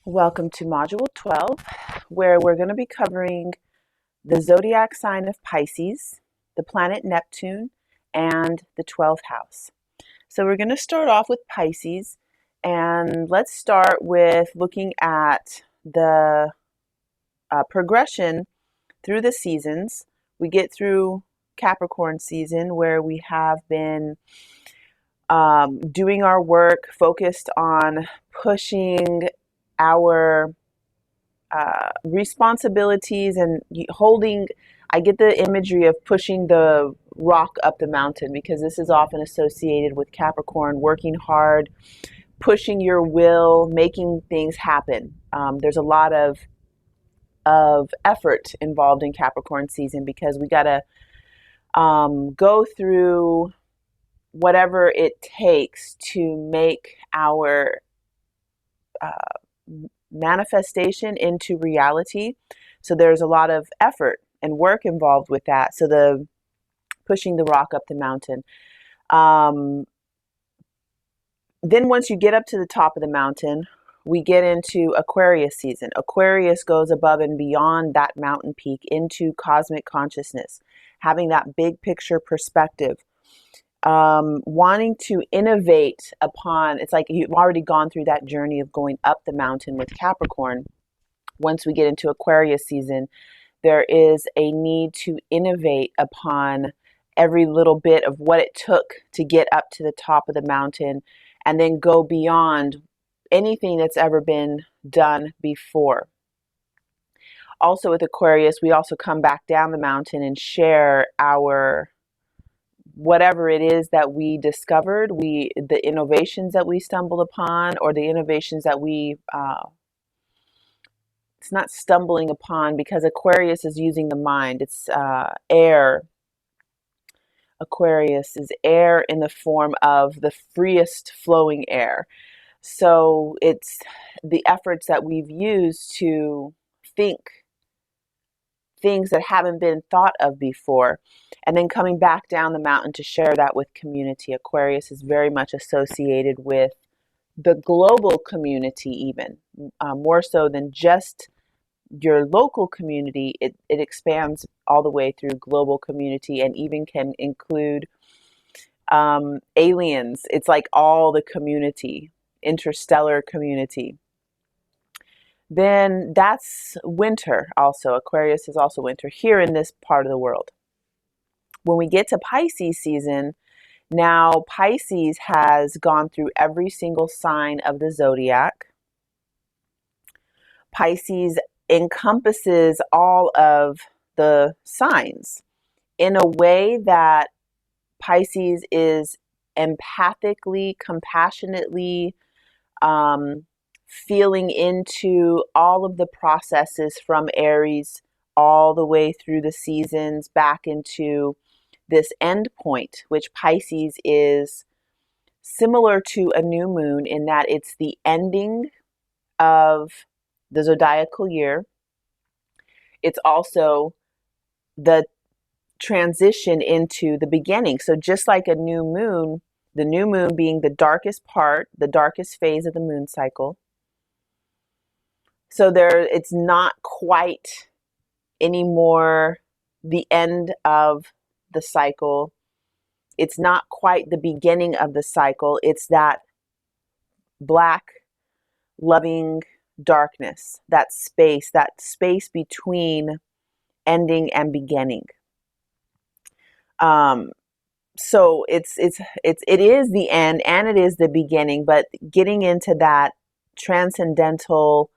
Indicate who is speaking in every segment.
Speaker 1: Welcome to Module 12, where we're going to be covering the zodiac sign of Pisces, the planet Neptune, and the 12th house. So we're going to start off with Pisces, and let's start with looking at the progression through the seasons. We get through Capricorn season, where we have been doing our work, focused on pushing our responsibilities and holding. I get the imagery of pushing the rock up the mountain, because this is often associated with Capricorn, working hard, pushing your will, making things happen. There's a lot of effort involved in Capricorn season, because we got to go through whatever it takes to make our manifestation into reality. So there's a lot of effort and work involved with that. So the pushing the rock up the mountain. Then once you get up to the top of the mountain, we get into Aquarius season. Aquarius goes above and beyond that mountain peak into cosmic consciousness, having that big picture perspective. Wanting to innovate upon, it's like you've already gone through that journey of going up the mountain with Capricorn. Once we get into Aquarius season, there is a need to innovate upon every little bit of what it took to get up to the top of the mountain, and then go beyond anything that's ever been done before. Also with Aquarius, we also come back down the mountain and share our whatever it is that we discovered, the innovations that we stumbled upon, or the innovations that it's not stumbling upon, because Aquarius is using the mind. It's air. Aquarius is air in the form of the freest flowing air. So it's the efforts that we've used to think things that haven't been thought of before, and then coming back down the mountain to share that with community. Aquarius is very much associated with the global community, even more so than just your local community. It expands all the way through global community, and even can include aliens. It's like all the community, interstellar community. Then that's winter also. Aquarius is also winter here in this part of the world. When we get to Pisces season, now Pisces has gone through every single sign of the zodiac. Pisces encompasses all of the signs in a way that Pisces is empathically, compassionately, feeling into all of the processes from Aries all the way through the seasons back into this end point, which Pisces is similar to a new moon in that it's the ending of the zodiacal year. It's also the transition into the beginning. So just like a new moon, the new moon being the darkest part, the darkest phase of the moon cycle. So it's not quite anymore the end of the cycle. It's not quite the beginning of the cycle. It's that black, loving darkness, that space between ending and beginning. So it is the end and it is the beginning, but getting into that transcendental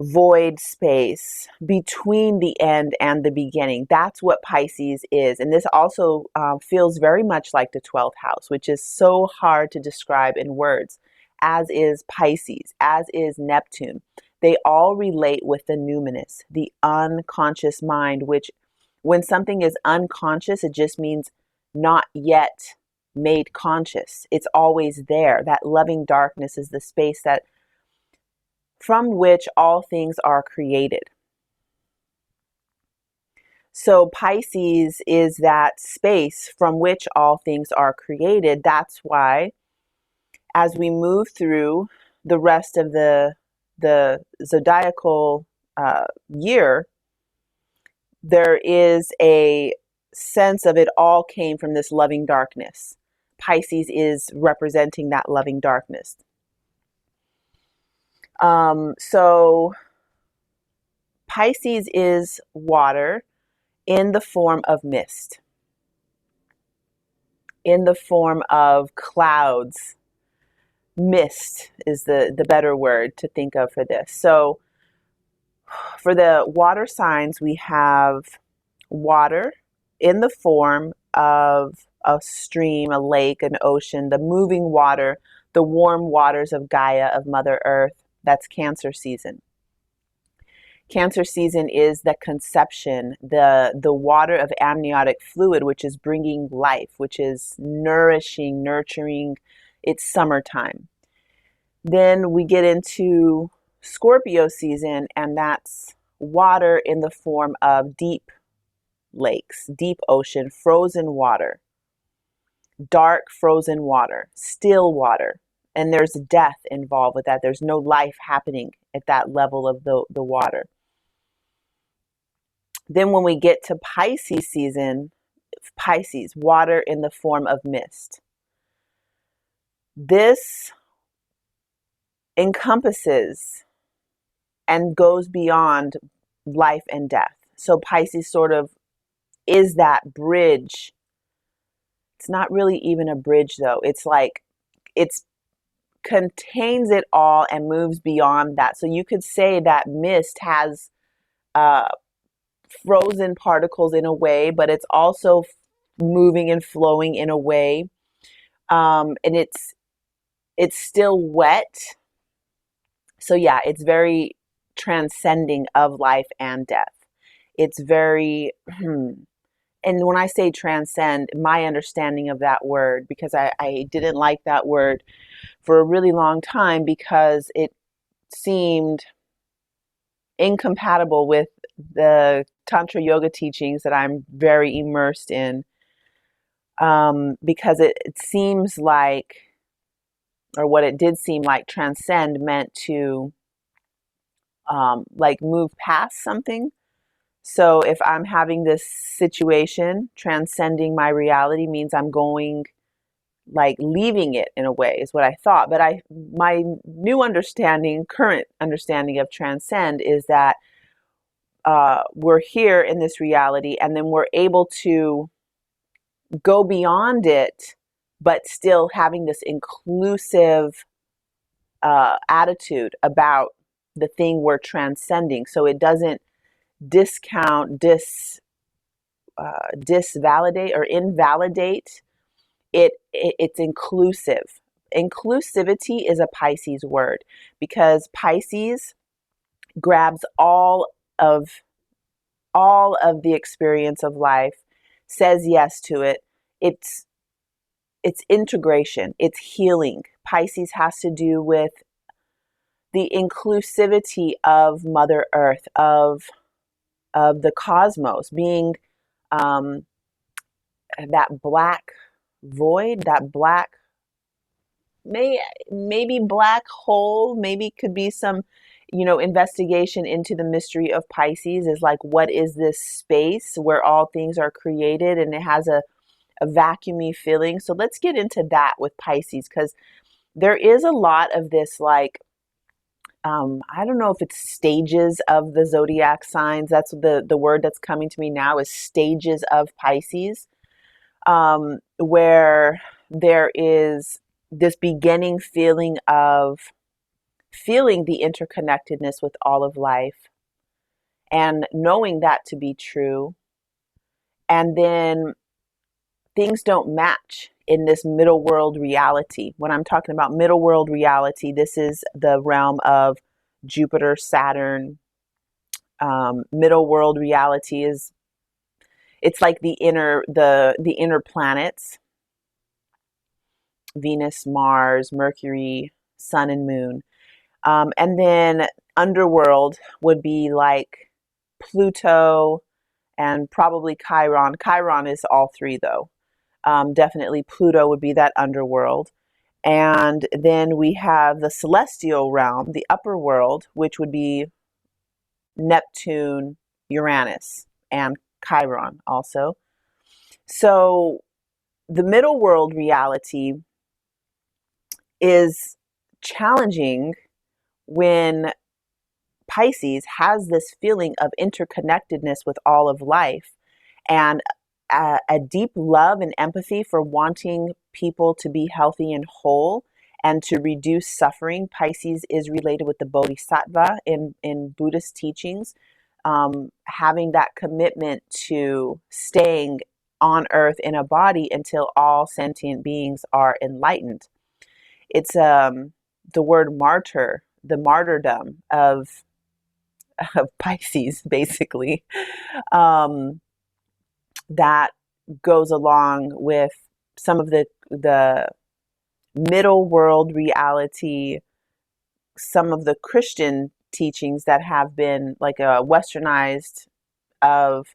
Speaker 1: void space between the end and the beginning. That's what Pisces is. And this also feels very much like the 12th house, which is so hard to describe in words, as is Pisces, as is Neptune. They all relate with the numinous, the unconscious mind, which when something is unconscious, it just means not yet made conscious. It's always there. That loving darkness is the space from which all things are created. So Pisces is that space from which all things are created. That's why as we move through the rest of the the zodiacal year, there is a sense of it all came from this loving darkness. Pisces is representing that loving darkness. So Pisces is water in the form of mist, in the form of clouds. Mist is the better word to think of for this. So for the water signs, we have water in the form of a stream, a lake, an ocean, the moving water, the warm waters of Gaia, of Mother Earth. That's Cancer season. Cancer season is the conception, the water of amniotic fluid, which is bringing life, which is nourishing, nurturing. It's summertime. Then we get into Scorpio season, and that's water in the form of deep lakes, deep ocean, frozen water, dark frozen water, still water. And there's death involved with that. There's no life happening at that level of the water. Then when we get to Pisces season, Pisces, water in the form of mist. This encompasses and goes beyond life and death. So Pisces sort of is that bridge. It's not really even a bridge though. It's like it's contains it all and moves beyond that. So you could say that mist has frozen particles in a way, but it's also moving and flowing in a way. And it's still wet. So yeah, it's very transcending of life and death. It's very, and when I say transcend, my understanding of that word, because I didn't like that word for a really long time because it seemed incompatible with the Tantra yoga teachings that I'm very immersed in, because it seems like, or what it did seem like, transcend meant to like move past something. So if I'm having this situation, transcending my reality means I'm going, like leaving it in a way is what I thought. But my new understanding, current understanding of transcend is that we're here in this reality and then we're able to go beyond it, but still having this inclusive attitude about the thing we're transcending. So it doesn't discount, disvalidate or invalidate. It's inclusive. Inclusivity is a Pisces word because Pisces grabs all of the experience of life, says yes to it. It's integration, it's healing. Pisces has to do with the inclusivity of Mother Earth, of the cosmos, being that black void, that black, maybe black hole, maybe could be some, investigation into the mystery of Pisces is like, what is this space where all things are created and it has a vacuumy feeling. So let's get into that with Pisces, because there is a lot of this, like, I don't know if it's stages of the zodiac signs. That's the word that's coming to me now, is stages of Pisces, where there is this beginning feeling of feeling the interconnectedness with all of life and knowing that to be true. And then things don't match in this middle world reality. When I'm talking about middle world reality, this is the realm of Jupiter, Saturn. Middle world reality is, it's like the inner planets, Venus, Mars, Mercury, Sun, and Moon. And then underworld would be like Pluto and probably Chiron. Chiron is all three though. Definitely Pluto would be that underworld. And then we have the celestial realm, the upper world, which would be Neptune, Uranus, and Chiron also. So the middle world reality is challenging when Pisces has this feeling of interconnectedness with all of life, and a deep love and empathy for wanting people to be healthy and whole and to reduce suffering. Pisces is related with the Bodhisattva in Buddhist teachings, having that commitment to staying on earth in a body until all sentient beings are enlightened. It's the word martyr, the martyrdom of Pisces, basically, that goes along with some of the middle world reality, some of the Christian teachings that have been like a westernized of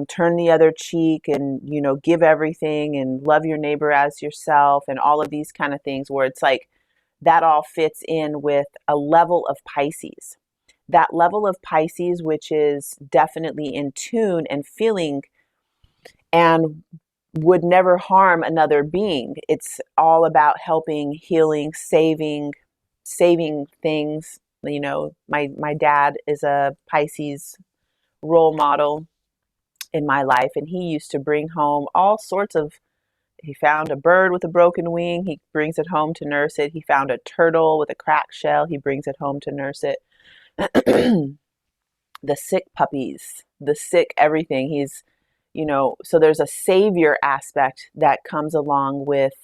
Speaker 1: turn the other cheek and, you know, give everything and love your neighbor as yourself and all of these kind of things, where it's like that all fits in with a level of Pisces. That level of Pisces, which is definitely in tune and feeling and would never harm another being. It's all about helping, healing, saving things. You know, my dad is a Pisces role model in my life, and he used to bring home all sorts of, he found a bird with a broken wing, he brings it home to nurse it. He found a turtle with a cracked shell, he brings it home to nurse it. The sick puppies, the sick everything. He's, you know, so there's a savior aspect that comes along with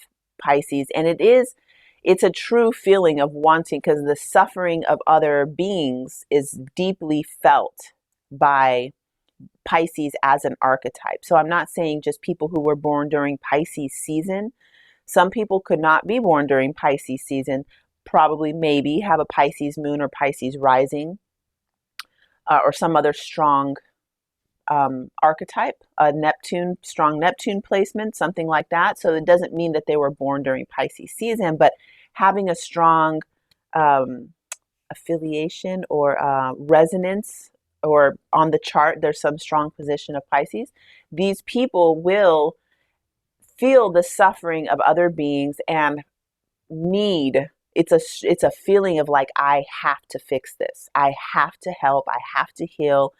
Speaker 1: Pisces. And it's a true feeling of wanting, because the suffering of other beings is deeply felt by Pisces as an archetype. So I'm not saying just people who were born during Pisces season. Some people could not be born during Pisces season, probably maybe have a Pisces moon or Pisces rising, or some other strong archetype, a Neptune, strong Neptune placement, something like that. So it doesn't mean that they were born during Pisces season, but having a strong affiliation or resonance, or on the chart, there's some strong position of Pisces. These people will feel the suffering of other beings and need, it's a feeling of like, I have to fix this. I have to help. I have to heal.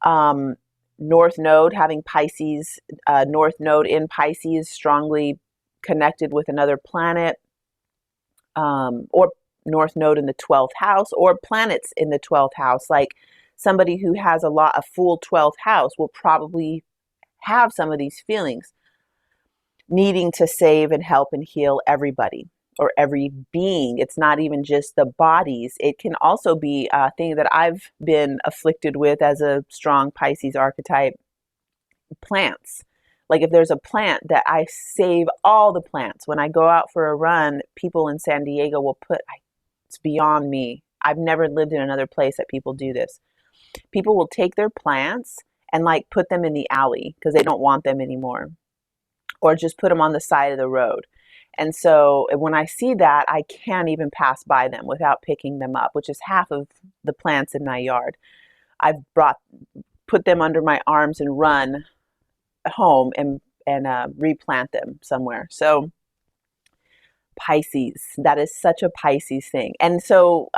Speaker 1: North Node, having Pisces, North Node in Pisces, strongly connected with another planet, or North Node in the 12th house, or planets in the 12th house. Like somebody who has a full 12th house will probably have some of these feelings, needing to save and help and heal everybody or every being. It's not even just the bodies. It can also be a thing that I've been afflicted with as a strong Pisces archetype: plants. Like if there's a plant, that I save all the plants. When I go out for a run, people in San Diego will it's beyond me. I've never lived in another place that people do this. People will take their plants and like put them in the alley because they don't want them anymore, or just put them on the side of the road. And so when I see that, I can't even pass by them without picking them up, which is half of the plants in my yard. I've put them under my arms and run home and replant them somewhere. So Pisces, that is such a Pisces thing. And so,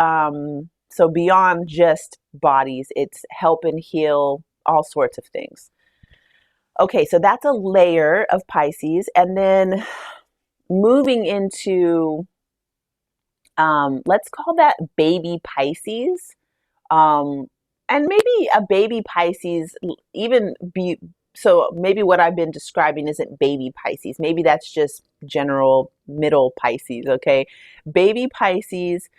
Speaker 1: so beyond just bodies, it's help and heal all sorts of things. Okay, so that's a layer of Pisces. And then moving into, let's call that baby Pisces. And maybe a baby Pisces even be, so maybe what I've been describing isn't baby Pisces. Maybe that's just general middle Pisces, okay? Baby Pisces,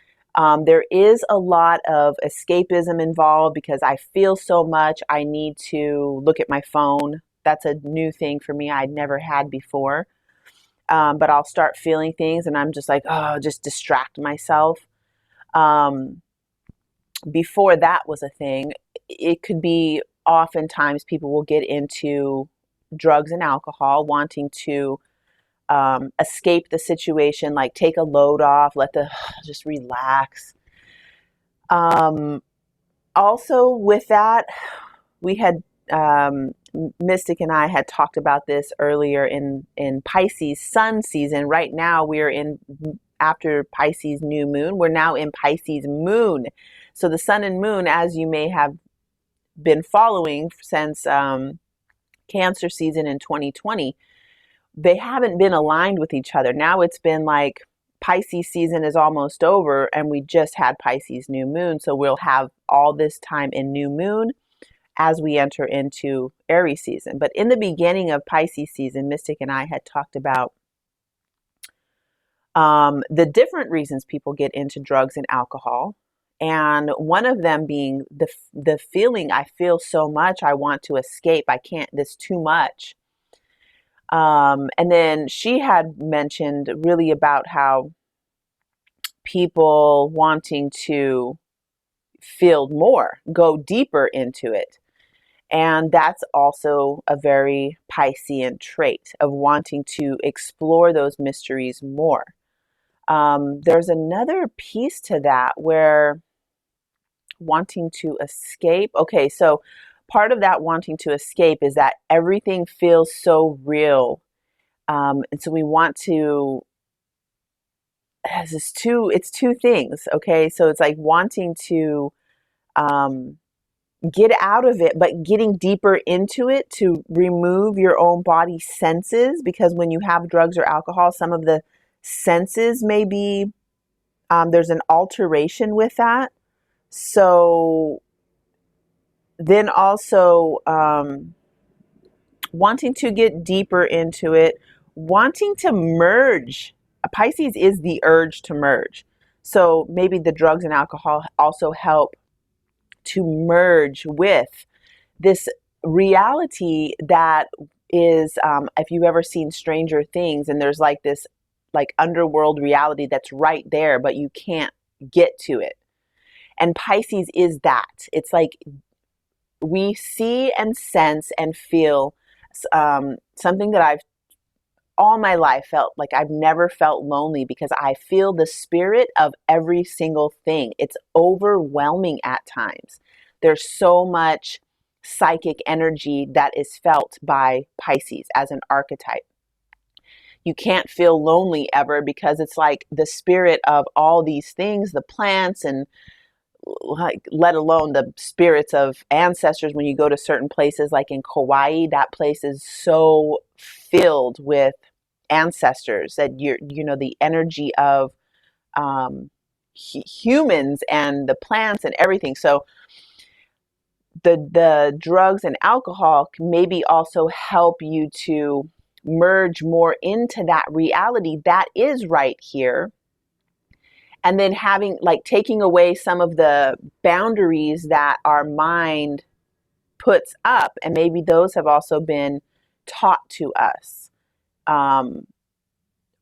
Speaker 1: there is a lot of escapism involved because I feel so much. I need to look at my phone. That's a new thing for me I'd never had before. But I'll start feeling things and I'm just like, oh, just distract myself. Before that was a thing, it could be oftentimes people will get into drugs and alcohol, wanting to escape the situation, like take a load off, just relax. Also with that, we had, Mystic and I had talked about this earlier in Pisces sun season. Right now we're in, after Pisces new moon, we're now in Pisces moon. So the sun and moon, as you may have been following since Cancer season in 2020, they haven't been aligned with each other. Now it's been like Pisces season is almost over and we just had Pisces new moon. So we'll have all this time in new moon as we enter into Aries season. But in the beginning of Pisces season, Mystic and I had talked about the different reasons people get into drugs and alcohol. And one of them being the feeling, I feel so much, I want to escape. I can't, this too much. And then she had mentioned really about how people wanting to feel more, go deeper into it. And that's also a very Piscean trait of wanting to explore those mysteries more. There's another piece to that where wanting to escape. Okay, so part of that wanting to escape is that everything feels so real. And so we want to, it's two things. Okay, so it's like wanting to get out of it, but getting deeper into it to remove your own body senses, because when you have drugs or alcohol, some of the senses may be, there's an alteration with that. So then also wanting to get deeper into it, wanting to merge. Pisces is the urge to merge. So maybe the drugs and alcohol also help to merge with this reality that is, if you've ever seen Stranger Things, and there's like this like underworld reality that's right there, but you can't get to it. And Pisces is that. It's like we see and sense and feel something that I've all my life felt like I've never felt lonely, because I feel the spirit of every single thing. It's overwhelming at times. There's so much psychic energy that is felt by Pisces as an archetype. You can't feel lonely ever, because it's like the spirit of all these things, the plants, and like, let alone the spirits of ancestors. When you go to certain places like in Kauai, that place is so filled with ancestors that the energy of humans and the plants and everything. So the drugs and alcohol can maybe also help you to merge more into that reality that is right here. And then taking away some of the boundaries that our mind puts up. And maybe those have also been taught to us,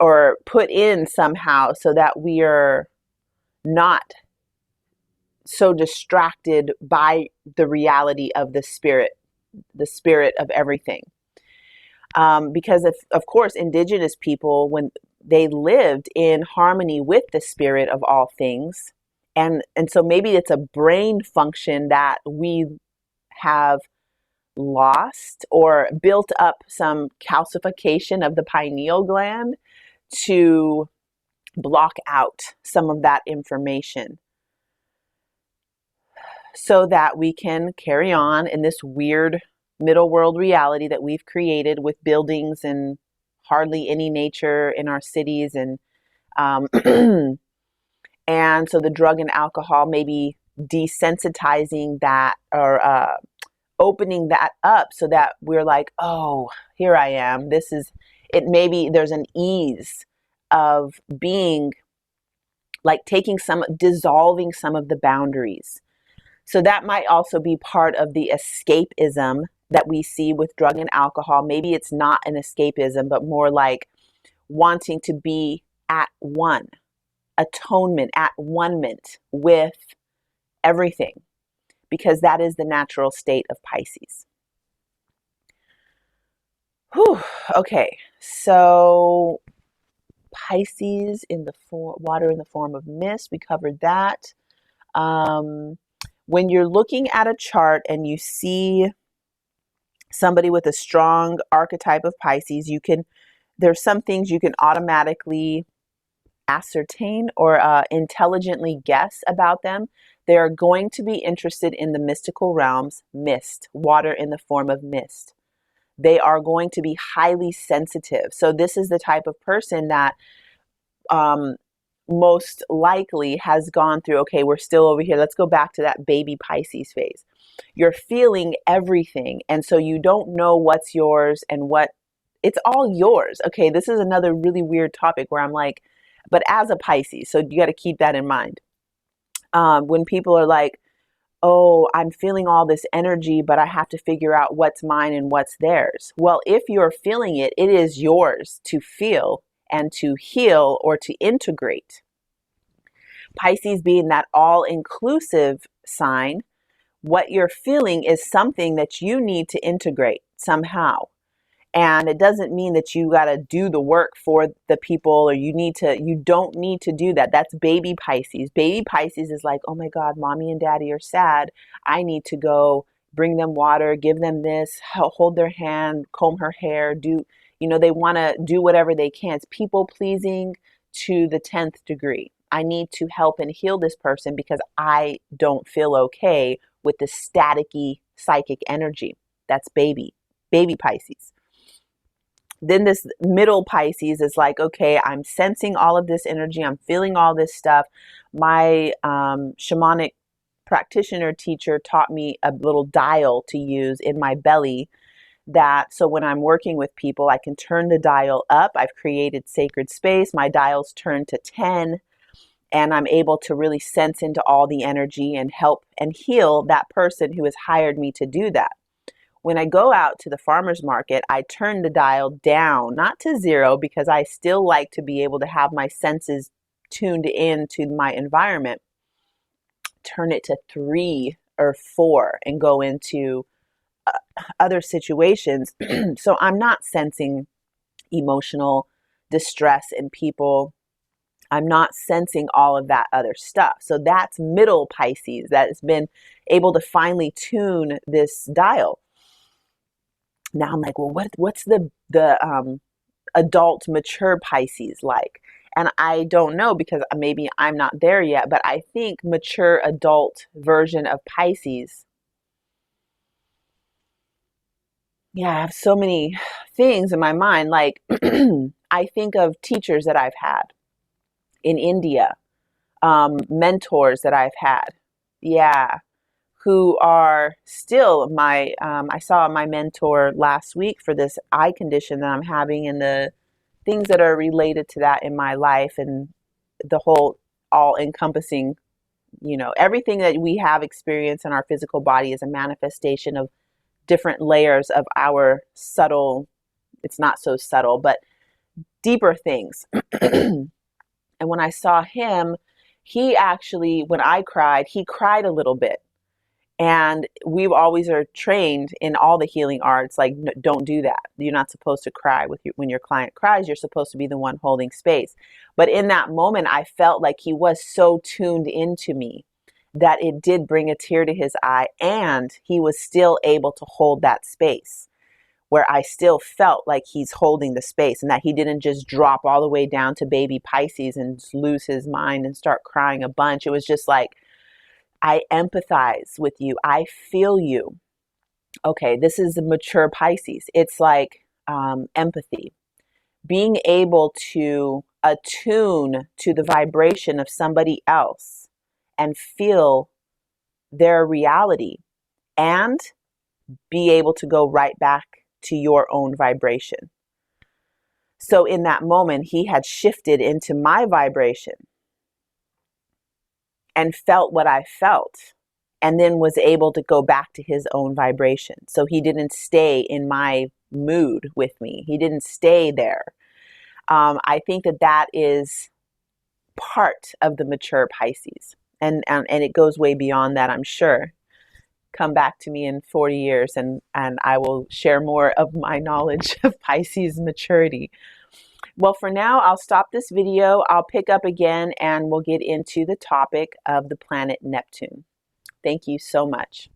Speaker 1: or put in somehow, so that we are not so distracted by the reality of the spirit of everything. Because of course, indigenous people, when they lived in harmony with the spirit of all things. And so maybe it's a brain function that we have lost, or built up some calcification of the pineal gland to block out some of that information, so that we can carry on in this weird middle world reality that we've created with buildings and hardly any nature in our cities. And and so the drug and alcohol may be desensitizing that, or opening that up, so that we're like, oh, here I am. This is it. Maybe there's an ease of being like dissolving some of the boundaries. So that might also be part of the escapism that we see with drug and alcohol. Maybe it's not an escapism, but more like wanting to be at one, atonement, at one-ment with everything, because that is the natural state of Pisces. Whew. Okay, So Pisces in the water in the form of mist, we covered that. When you're looking at a chart and you see somebody with a strong archetype of Pisces, there's some things you can automatically ascertain or intelligently guess about them. They are going to be interested in the mystical realms, mist, water in the form of mist. They are going to be highly sensitive. So this is the type of person that most likely has gone through, okay, we're still over here. Let's go back to that baby Pisces phase. You're feeling everything. And so you don't know what's yours and it's all yours. Okay, this is another really weird topic where I'm like, but as a Pisces, so you got to keep that in mind. When people are like, oh, I'm feeling all this energy, but I have to figure out what's mine and what's theirs. Well, if you're feeling it, it is yours to feel and to heal or to integrate. Pisces being that all-inclusive sign, what you're feeling is something that you need to integrate somehow. And it doesn't mean that you got to do the work for the people or you don't need to do that. That's baby Pisces. Baby Pisces is like, oh my God, mommy and daddy are sad. I need to go bring them water, give them this, hold their hand, comb her hair, they want to do whatever they can. It's people pleasing to the 10th degree. I need to help and heal this person because I don't feel okay with the staticky psychic energy. That's baby Pisces. Then this middle Pisces is like, okay, I'm sensing all of this energy. I'm feeling all this stuff. My shamanic practitioner teacher taught me a little dial to use in my belly so when I'm working with people, I can turn the dial up. I've created sacred space. My dial's turned to 10 and I'm able to really sense into all the energy and help and heal that person who has hired me to do that. When I go out to the farmer's market, I turn the dial down, not to 0, because I still like to be able to have my senses tuned in to my environment. Turn it to 3 or 4 and go into other situations. So I'm not sensing emotional distress in people. I'm not sensing all of that other stuff. So that's middle Pisces that has been able to finally tune this dial. Now I'm like, well, what's the adult mature Pisces like? And I don't know because maybe I'm not there yet, but I think mature adult version of Pisces. Yeah, I have so many things in my mind. Like I think of teachers that I've had in India, mentors that I've had. Yeah, who are still I saw my mentor last week for this eye condition that I'm having and the things that are related to that in my life and the whole all encompassing, everything that we have experienced in our physical body is a manifestation of different layers of our subtle, it's not so subtle, but deeper things. And when I saw him, he actually, when I cried, he cried a little bit. And we always are trained in all the healing arts, like, don't do that. You're not supposed to cry when your client cries. You're supposed to be the one holding space. But in that moment, I felt like he was so tuned into me that it did bring a tear to his eye. And he was still able to hold that space where I still felt like he's holding the space and that he didn't just drop all the way down to baby Pisces and lose his mind and start crying a bunch. It was just like, I empathize with you. I feel you. Okay, this is a mature Pisces. It's like empathy. Being able to attune to the vibration of somebody else and feel their reality and be able to go right back to your own vibration. So in that moment, he had shifted into my vibration and felt what I felt, and then was able to go back to his own vibration. So he didn't stay in my mood with me. He didn't stay there. I think that is part of the mature Pisces. And it goes way beyond that, I'm sure. come back to me in 40 years and I will share more of my knowledge of Pisces maturity. Well, for now, I'll stop this video. I'll pick up again and we'll get into the topic of the planet Neptune. Thank you so much.